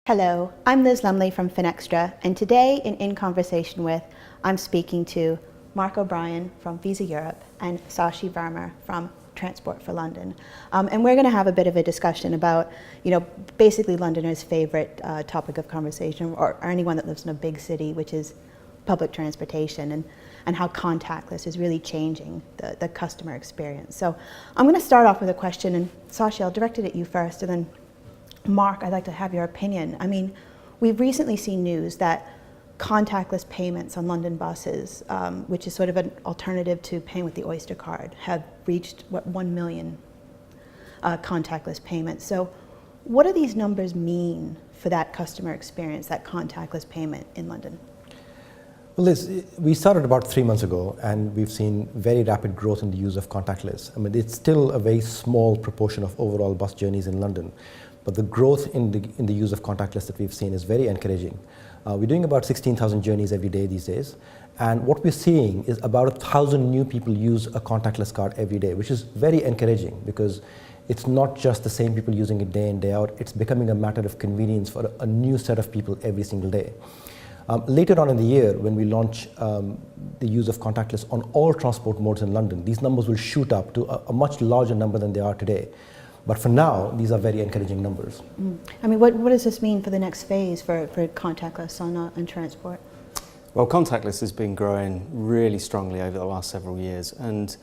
Hello, I'm Liz Lumley from Finextra, and today in Conversation With, I'm speaking to Marc O'Brien from Visa Europe and Shashi Verma from Transport for London. And we're going to have a bit of a discussion about, basically Londoners' favorite topic of conversation, or anyone that lives in a big city, which is public transportation, and how contactless is really changing the customer experience. So I'm going to start off with a question, and Shashi, I'll direct it at you first, and then Marc, I'd like to have your opinion. I mean, we've recently seen news that contactless payments on London buses, which is sort of an alternative to paying with the Oyster card, have reached, 1 million contactless payments. So what do these numbers mean for that customer experience, that contactless payment in London? Well, Liz, we started about 3 months ago, and we've seen very rapid growth in the use of contactless. I mean, it's still a very small proportion of overall bus journeys in London, but the growth in the use of contactless that we've seen is very encouraging. We're doing about 16,000 journeys every day these days, and what we're seeing is about 1,000 new people use a contactless card every day, which is very encouraging because it's not just the same people using it day in, day out. It's becoming a matter of convenience for a new set of people every single day. Later on in the year, when we launch the use of contactless on all transport modes in London, these numbers will shoot up to a much larger number than they are today. But for now, these are very encouraging numbers. I mean, what does this mean for the next phase for contactless on transport? Well, contactless has been growing really strongly over the last several years, and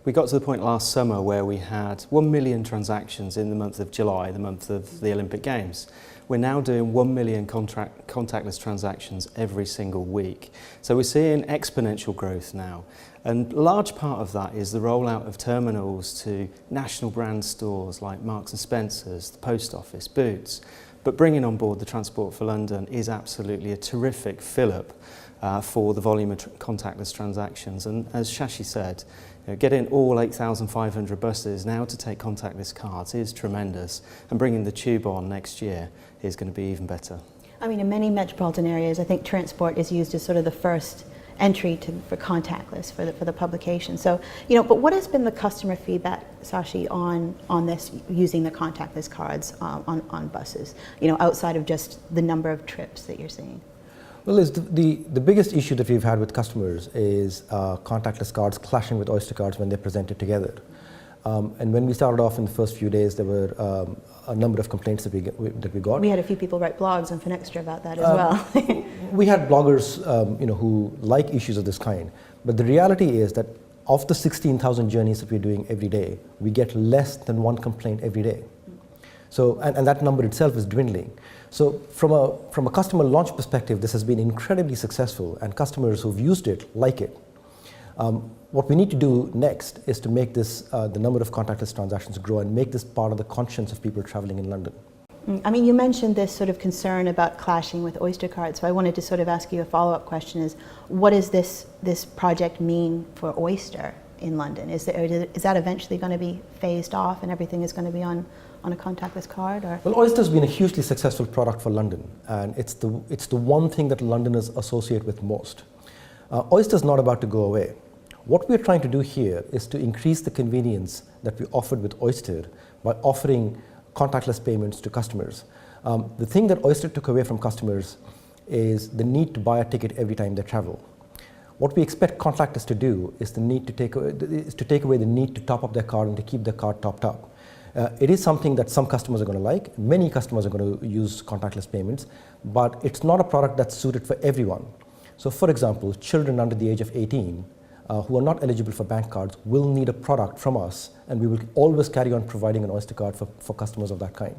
we got to the point last summer where we had 1 million transactions in the month of July, the month of the Olympic Games. We're now doing 1 million contactless transactions every single week. So we're seeing exponential growth now. And a large part of that is the rollout of terminals to national brand stores like Marks and Spencer's, the Post Office, Boots. But bringing on board the Transport for London is absolutely a terrific fill-up for the volume of contactless transactions. And as Shashi said, getting all 8,500 buses now to take contactless cards is tremendous, and bringing the tube on next year is going to be even better. I mean, in many metropolitan areas, I think transport is used as sort of the first entry for contactless for the publication. So, but what has been the customer feedback, Shashi, on this, using the contactless cards on buses, outside of just the number of trips that you're seeing? Well, Liz, the biggest issue that we've had with customers is contactless cards clashing with Oyster cards when they're presented together. And when we started off in the first few days, there were a number of complaints that we got. We had a few people write blogs on Finextra about that as well. We had bloggers, who like issues of this kind. But the reality is that of the 16,000 journeys that we're doing every day, we get less than one complaint every day. So, and that number itself is dwindling. So from a customer launch perspective, this has been incredibly successful, and customers who've used it like it. What we need to do next is to make this, the number of contactless transactions grow and make this part of the conscience of people traveling in London. I mean, you mentioned this sort of concern about clashing with Oyster cards, so I wanted to sort of ask you a follow-up question is, what does this project mean for Oyster in London? Is that eventually going to be phased off and everything is going to be on a contactless card? Or? Well, Oyster's been a hugely successful product for London, and it's the one thing that Londoners associate with most. Oyster's not about to go away. What we're trying to do here is to increase the convenience that we offered with Oyster by offering contactless payments to customers. The thing that Oyster took away from customers is the need to buy a ticket every time they travel. What we expect contactless to do is to take away the need to top up their card and to keep their card topped up. It is something that some customers are going to like. Many customers are going to use contactless payments, but it's not a product that's suited for everyone. So for example, children under the age of 18 who are not eligible for bank cards will need a product from us, and we will always carry on providing an Oyster card for customers of that kind.